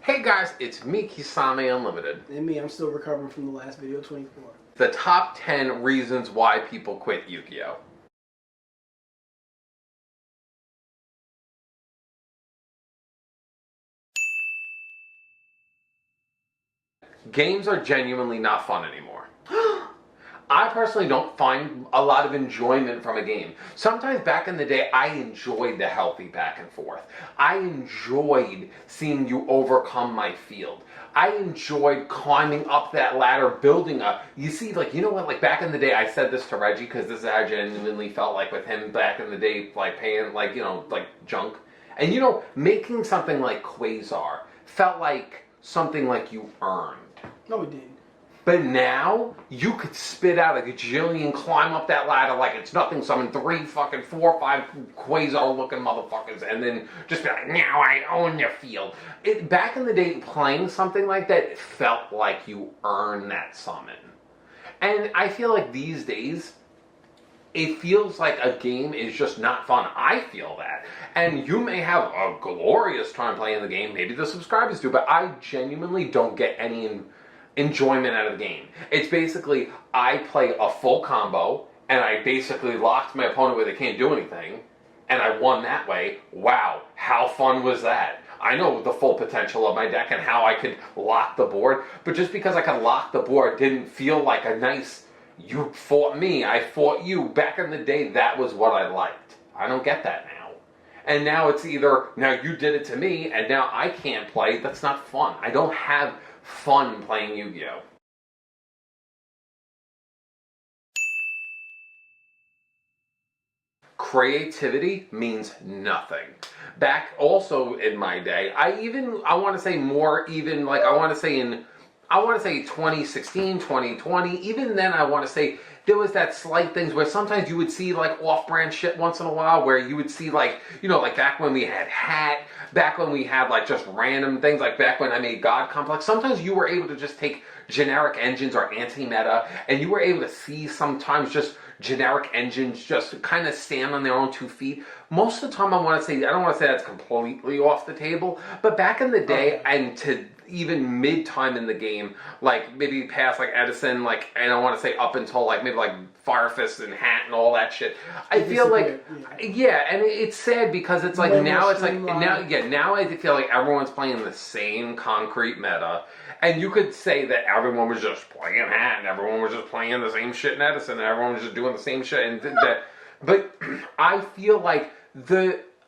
Hey guys, it's me, Kisame Unlimited. And me, I'm still recovering from the last video, 24. The top 10 reasons why people quit Yugioh. Games are genuinely not fun anymore. I personally don't find a lot of enjoyment from a game. Sometimes back in the day, I enjoyed the healthy back and forth. I enjoyed seeing you overcome my field. I enjoyed climbing up that ladder, building up. You see, like, you know what, like back in the day, I said this to Reggie because this is how I genuinely felt like with him back in the day, like paying, like, you know, like junk. And you know, making something like Quasar felt like something like you earned. No, it didn't. But now, you could spit out a gajillion, climb up that ladder like it's nothing, summon 3, fucking 4, 5 Quasar-looking motherfuckers, and then just be like, now I own the field. Back in the day, playing something like that, it felt like you earned that summon. And I feel like these days, it feels like a game is just not fun. I feel that. And you may have a glorious time playing the game, maybe the subscribers do, but I genuinely don't get any enjoyment out of the game. It's basically, I play a full combo, and I basically locked my opponent where they can't do anything, and I won that way. Wow, how fun was that? I know the full potential of my deck and how I could lock the board, but just because I could lock the board didn't feel like a nice, you fought me, I fought you. Back in the day, that was what I liked. I don't get that now. And now it's either, now you did it to me, and now I can't play. That's not fun. I don't have fun playing Yu-Gi-Oh! Creativity means nothing. Back also in my day, I want to say more even, like I want to say 2016, 2020, even then I want to say there was that slight things where sometimes you would see like off-brand shit once in a while where you would see like, you know, like back when we had Hat, back when we had like just random things, like back when I made God Complex, sometimes you were able to just take generic engines or anti-meta and you were able to see sometimes just generic engines just kind of stand on their own 2 feet. Most of the time I want to say, I don't want to say that's completely off the table, but back in the day and to even mid-time in the game, like maybe past like Edison, like, and I want to say up until like maybe like Fire Fist and Hat and all that shit. I feel like, yeah, and it's sad because it's like now it's like, now I feel like everyone's playing the same concrete meta. And you could say that everyone was just playing Hat and everyone was just playing the same shit in Edison and everyone was just doing the same shit. And but I feel like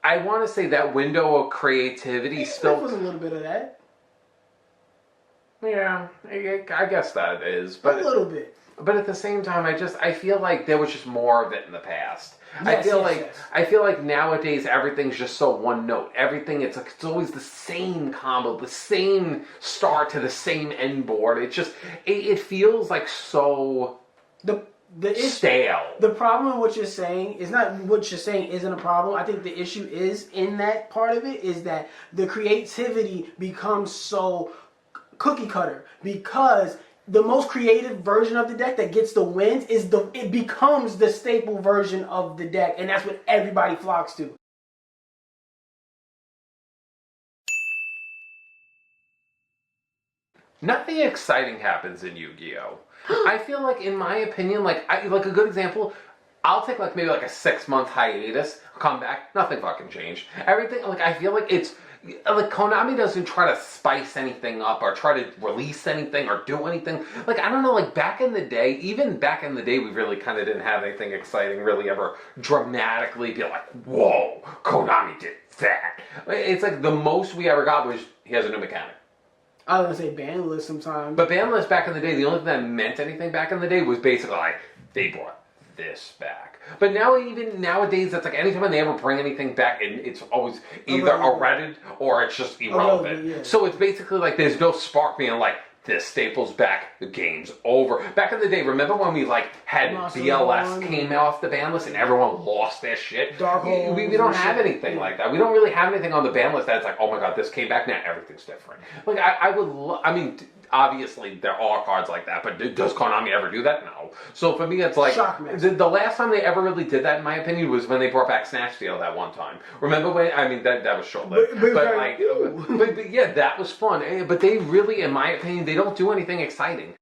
I want to say that window of creativity still was a little bit of that. Yeah, I guess that is, but a little bit. But at the same time, I feel like there was just more of it in the past. Yes, I feel like nowadays everything's just so one note. Everything it's always the same combo, the same start to the same end board. It feels like so stale. The problem with what you're saying is not what you're saying isn't a problem. I think the issue is in that part of it is that the creativity becomes so cookie cutter because the most creative version of the deck that gets the wins it becomes the staple version of the deck, and that's what everybody flocks to. Nothing exciting happens in Yu-Gi-Oh! I feel like, in my opinion, like a good example, I'll take like maybe like a 6-month hiatus, come back, nothing fucking changed. Everything, like I feel like it's like Konami doesn't try to spice anything up or try to release anything or do anything. Like, I don't know, like back in the day, even back in the day, we really kind of didn't have anything exciting really ever dramatically be like, whoa, Konami did that. It's like the most we ever got was, he has a new mechanic. I was going to say ban list sometimes. But ban list back in the day, the only thing that meant anything back in the day was basically like, they brought this back. But now, even nowadays, it's like anytime they ever bring anything back, it's always either irrelevant or it's just irrelevant. Yeah. So it's basically like there's no spark being like, this staples back, the game's over. Back in the day, remember when we like had BLS came off the ban list and everyone lost their shit? We don't have anything like that. We don't really have anything on the ban list that's like, oh my god, this came back, now everything's different. Like, obviously there are cards like that, but does Konami ever do that? No. So for me, it's like the last time they ever really did that, in my opinion, was when they brought back Snatch Steal that one time. Remember when? I mean, that was short lived, but yeah, that was fun. But they really, in my opinion, they don't do anything exciting.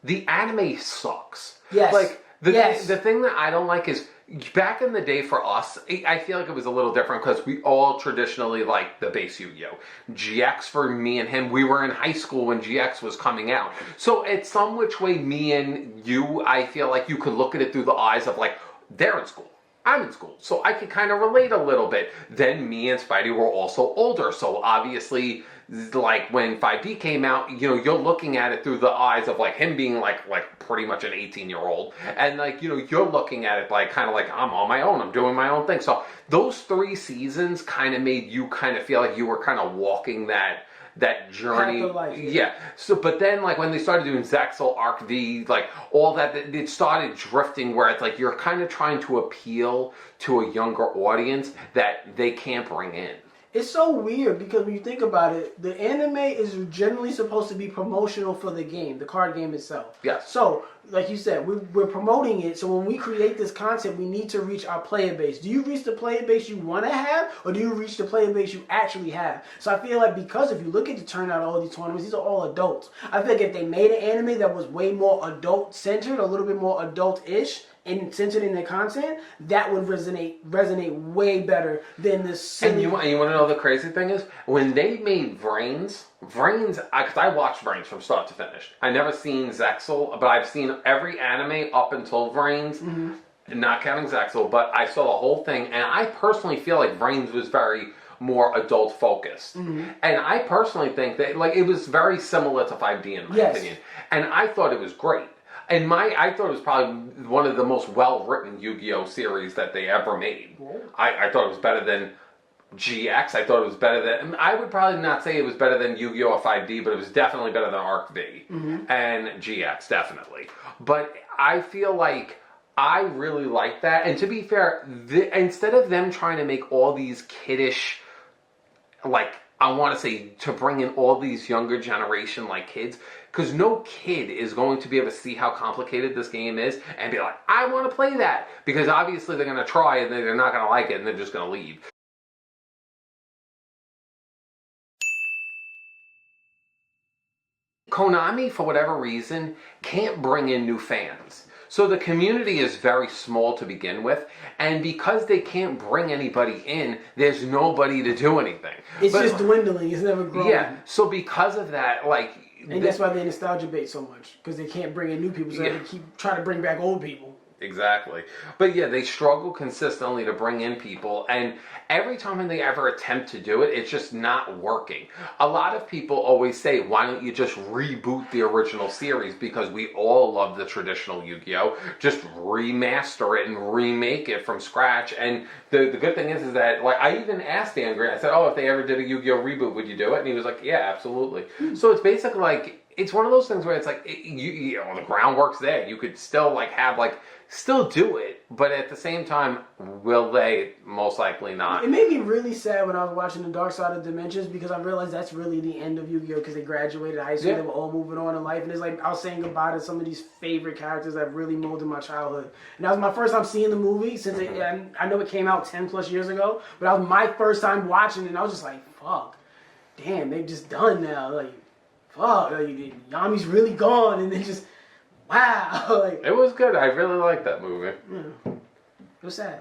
The anime sucks. Yes. Like the thing that I don't like is back in the day for us, I feel like it was a little different because we all traditionally liked the base Yu-Gi-Oh! GX for me and him, we were in high school when GX was coming out. So it's some which way me and you, I feel like you could look at it through the eyes of like, they're in school. I'm in school, so I could kind of relate a little bit. Then me and Spidey were also older, so obviously, like when 5D came out, you know, you're looking at it through the eyes of like him being like pretty much an 18-year-old, and like, you know, you're looking at it like kind of like I'm on my own, I'm doing my own thing. So those 3 seasons kind of made you kind of feel like you were kind of walking that journey. Yeah. So, but then like when they started doing Zexal, Arc V, like all that, it started drifting where it's like you're kind of trying to appeal to a younger audience that they can't bring in. It's so weird because when you think about it, the anime is generally supposed to be promotional for the game, the card game itself. Yes. So, like you said, we're promoting it. So when we create this content, we need to reach our player base. Do you reach the player base you want to have, or do you reach the player base you actually have? So I feel like because if you look at the turnout of all these tournaments, these are all adults. I feel like if they made an anime that was way more adult-centered, a little bit more adult-ish, and centered in their content, that would resonate way better than this silly... And you want to know the crazy thing is? When they made Vrains, because I watched Vrains from start to finish. I never seen Zexal, but I've seen every anime up until Vrains, not counting Zexal, but I saw the whole thing, and I personally feel like Vrains was very more adult focused. And I personally think that like it was very similar to 5D in my opinion. And I thought it was great. And I thought it was probably one of the most well-written Yu-Gi-Oh! Series that they ever made. I thought it was better than GX. I thought it was better than... I would probably not say it was better than Yu-Gi-Oh! Or 5D, but it was definitely better than Arc V. And GX, definitely. But I feel like I really like that. And to be fair, instead of them trying to make all these kiddish... like, I want to say, to bring in all these younger generation, like, kids... Because no kid is going to be able to see how complicated this game is and be like, I want to play that. Because obviously they're going to try and they're not going to like it and they're just going to leave. Konami, for whatever reason, can't bring in new fans. So the community is very small to begin with, and because they can't bring anybody in, there's nobody to do anything. It's just dwindling, it's never growing. Yeah, so because of that, like... And that's why they nostalgia bait so much, because they can't bring in new people, so they keep trying to bring back old people. Exactly. But yeah, they struggle consistently to bring in people, and every time they ever attempt to do it, it's just not working. A lot of people always say, why don't you just reboot the original series, because we all love the traditional Yu-Gi-Oh! Just remaster it and remake it from scratch. And the good thing is that, like, I even asked Andrew, I said, oh, if they ever did a Yu-Gi-Oh! Reboot, would you do it? And he was like, yeah, absolutely. So it's basically like, it's one of those things where it's like, you know, the groundwork's there. You could still, like, have, like, still do it, but at the same time, will they? Most likely not. It made me really sad when I was watching The Dark Side of Dimensions, because I realized that's really the end of Yu-Gi-Oh! Because they graduated high school, they were all moving on in life, and it's like I was saying goodbye to some of these favorite characters that really molded my childhood. And that was my first time seeing the movie, since I know it came out 10 plus years ago, but that was my first time watching it, and I was just like, fuck, damn, they just done now, like, fuck, like, Yami's really gone, and they just... Wow! Like, it was good. I really liked that movie. Yeah. It was sad.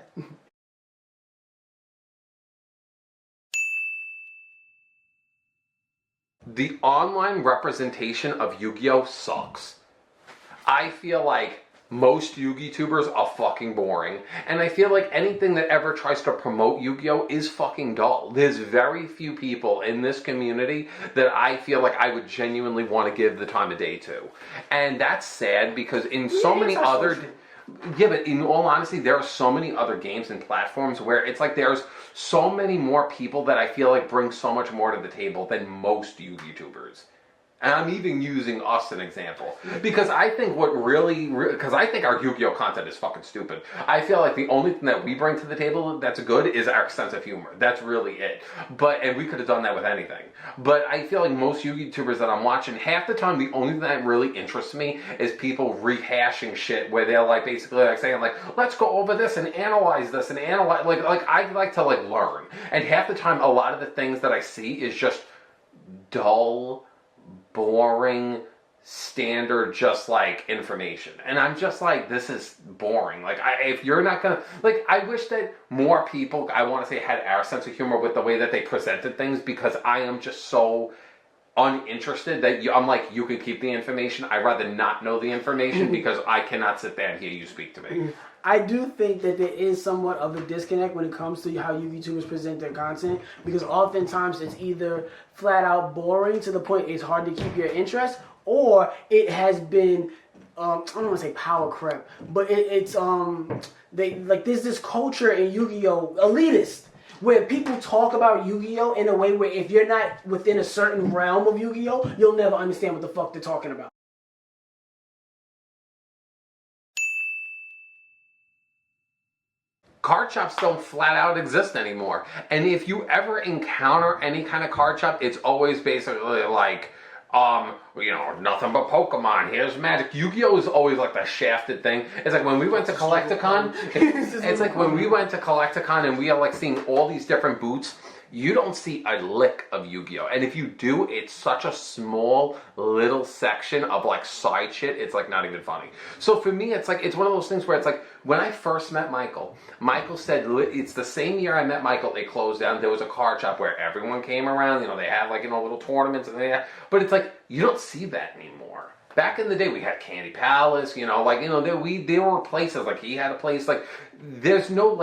The online representation of Yu-Gi-Oh! Sucks. I feel like most Yu-Gi-Tubers are fucking boring, and I feel like anything that ever tries to promote Yu-Gi-Oh! Is fucking dull. There's very few people in this community that I feel like I would genuinely want to give the time of day to. And that's sad, because in so many other... Yeah, but in all honesty, there are so many other games and platforms where it's like there's so many more people that I feel like bring so much more to the table than most Yu-Gi-Tubers. And I'm even using us as an example. Because I think because I think our Yu-Gi-Oh! Content is fucking stupid. I feel like the only thing that we bring to the table that's good is our sense of humor. That's really it. And we could have done that with anything. But I feel like most YouTubers that I'm watching, half the time the only thing that really interests me is people rehashing shit where they're like basically like saying like, let's go over this and analyze this and analyze, like I like to like learn. And half the time a lot of the things that I see is just dull, boring, standard, just like information, and I'm just like, this is boring. Like, if you're not gonna, like, I wish that more people, I want to say, had our sense of humor with the way that they presented things, because I am just so uninterested that I'm like, you can keep the information. I'd rather not know the information because I cannot sit there and hear you speak to me. I do think that there is somewhat of a disconnect when it comes to how YouTubers present their content, because oftentimes it's either flat out boring to the point it's hard to keep your interest, or it has been I don't want to say power creep, but it's there's this culture in Yu-Gi-Oh! Elitist, where people talk about Yu-Gi-Oh! In a way where if you're not within a certain realm of Yu-Gi-Oh!, you'll never understand what the fuck they're talking about. Card shops don't flat out exist anymore. And if you ever encounter any kind of card shop, it's always basically like, nothing but Pokemon. Here's Magic. Yu-Gi-Oh! Is always like the shafted thing. It's like when we went to Collecticon. It's like when we went to Collecticon and we are like seeing all these different booths. You don't see a lick of Yu-Gi-Oh! And if you do, it's such a small little section of like side shit, it's like not even funny. So for me, it's like, it's one of those things where it's like, when I first met Michael said, it's the same year I met Michael, they closed down. There was a card shop where everyone came around, they had like, little tournaments and but it's like, you don't see that anymore. Back in the day, we had Candy Palace, there were places, like he had a place, like, there's no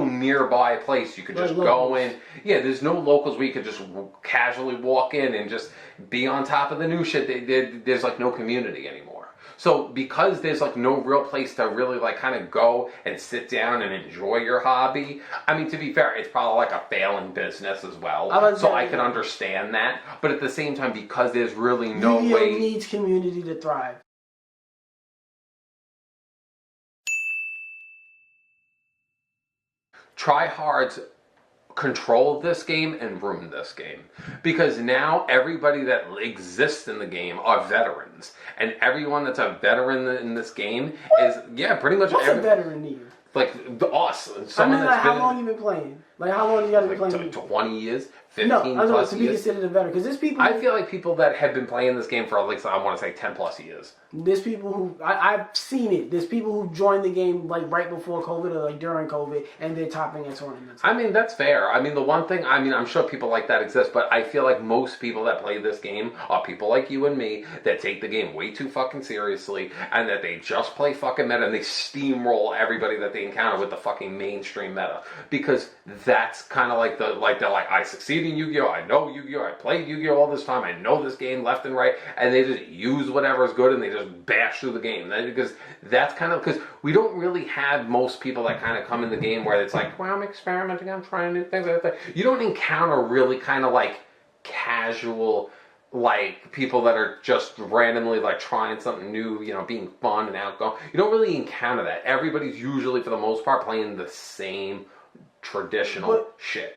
nearby place you could just go in. Yeah, there's no locals where you could just casually walk in and just be on top of the new shit. There's like no community anymore. So because there's like no real place to really like kind of go and sit down and enjoy your hobby, I mean, to be fair, it's probably like a failing business as well. So I can understand that. But at the same time, because there's really no way... Yu-Gi-Oh! Needs community to thrive. Tryhards control this game and ruin this game, because now everybody that exists in the game are veterans, and everyone that's a veteran in this game is pretty much. What's a veteran need? Like us. Someone that's how long you been playing? Like how long you guys been playing? 20 years, 15 plus years. To be considered a veteran, because there's people. I feel like people that have been playing this game for at least, I want to say, 10 plus years. There's people who I've seen it. There's people who joined the game like right before COVID or like during COVID, and they're topping at tournaments. I mean, that's fair. I mean, the one thing, I'm sure people like that exist, but I feel like most people that play this game are people like you and me that take the game way too fucking seriously, and that they just play fucking meta, and they steamroll everybody that they encounter with the fucking mainstream meta, because that's kind of like they're like, I succeed in Yu-Gi-Oh! I know Yu-Gi-Oh! I played Yu-Gi-Oh! All this time. I know this game left and right, and they just use whatever's good and they just bash through the game. Because that's kind of, because we don't really have most people that kind of come in the game where it's like, well, I'm experimenting, I'm trying new things like that. You don't encounter really kind of like casual, like people that are just randomly like trying something new, being fun and outgoing. You don't really encounter that. Everybody's usually, for the most part, playing the same traditional shit.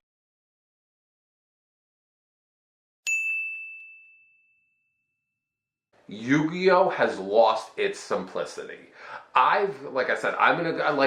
Yu-Gi-Oh! Has lost its simplicity. Like I said,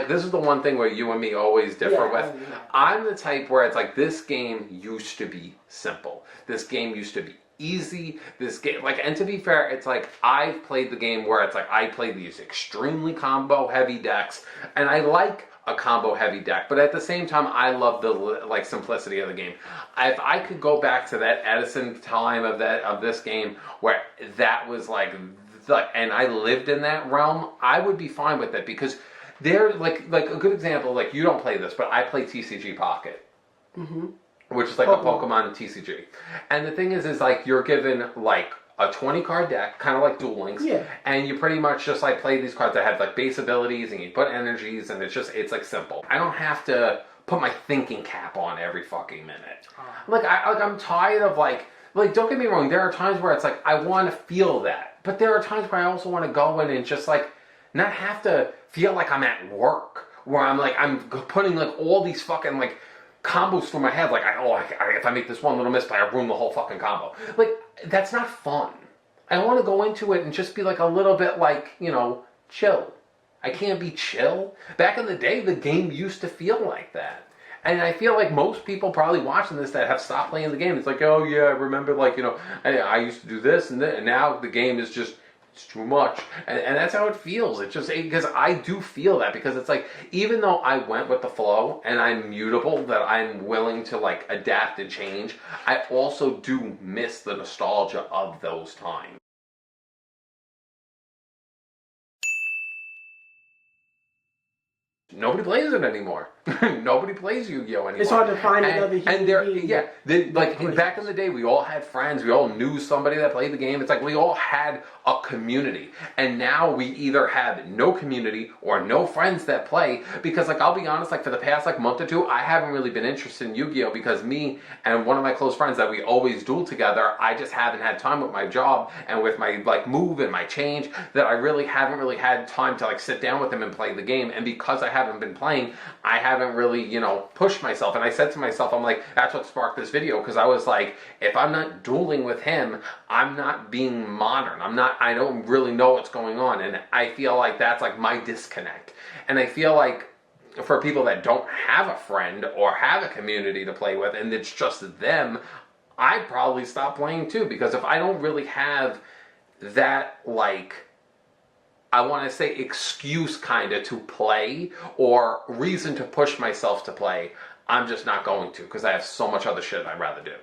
this is the one thing where you and me always differ with. I'm the type where it's like, this game used to be simple. This game used to be easy. This game, and to be fair, it's like, I've played the game where it's like, I played these extremely combo heavy decks, and I like a combo heavy deck, but at the same time, I love the simplicity of the game. If I could go back to that Edison time of this game where that was and I lived in that realm, I would be fine with it, because they're like a good example. Like, you don't play this, but I play TCG Pocket, which is like a Pokemon TCG. And the thing is like, you're given like a 20 card deck, kind of like Duel Links, and you pretty much just like play these cards that have like base abilities, and you put energies, and it's like simple. I don't have to put my thinking cap on every fucking minute. I'm tired of like like, don't get me wrong, there are times where it's like, I want to feel that. But there are times where I also want to go in and just, like, not have to feel like I'm at work. Where I'm, like, I'm putting, like, all these fucking, like, combos through my head. Like, if I make this one little misplay, I ruin the whole fucking combo. Like, that's not fun. I want to go into it and just be, like, a little bit, like, you know, chill. I can't be chill. Back in the day, the game used to feel like that. And I feel like most people probably watching this that have stopped playing the game, it's like, oh yeah, I remember, like, you know, I used to do this and that, and now the game is just, it's too much. And that's how it feels. It's just, because I do feel that, because it's like, even though I went with the flow and I'm mutable, that I'm willing to, like, adapt and change, I also do miss the nostalgia of those times. Nobody plays it anymore. Nobody plays Yu-Gi-Oh anymore. It's hard to find another human being. Yeah, back in the day, we all had friends. We all knew somebody that played the game. It's like we all had a community. And now we either have no community or no friends that play. Because, like, I'll be honest, like, for the past, like, month or two, I haven't really been interested in Yu-Gi-Oh because me and one of my close friends that we always duel together, I just haven't had time with my job and with my, like, move and my change, that I really haven't really had time to, like, sit down with them and play the game. And because I haven't been playing, I haven't really, you know, pushed myself. And I said to myself, I'm like, that's what sparked this video, because I was like, if I'm not dueling with him, I'm not being modern. I don't really know what's going on. And I feel like that's like my disconnect. And I feel like for people that don't have a friend or have a community to play with and it's just them, I'd probably stop playing too, because if I don't really have that, like, I want to say excuse kind of to play or reason to push myself to play, I'm just not going to, because I have so much other shit I'd rather do.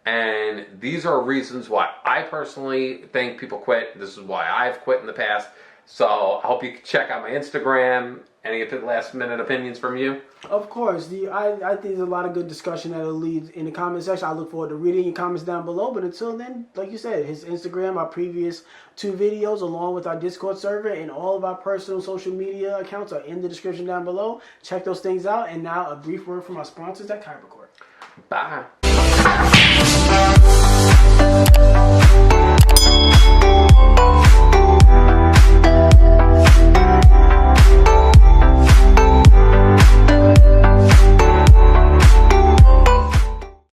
And these are reasons why I personally think people quit. This is why I've quit in the past. So I hope you can check out my Instagram. Any last minute opinions from you? Of course. I think there's a lot of good discussion that'll lead in the comment section. I look forward to reading your comments down below. But until then, like you said, his Instagram, our previous 2 videos, along with our Discord server and all of our personal social media accounts are in the description down below. Check those things out. And now a brief word from our sponsors at Kybercorp. Bye.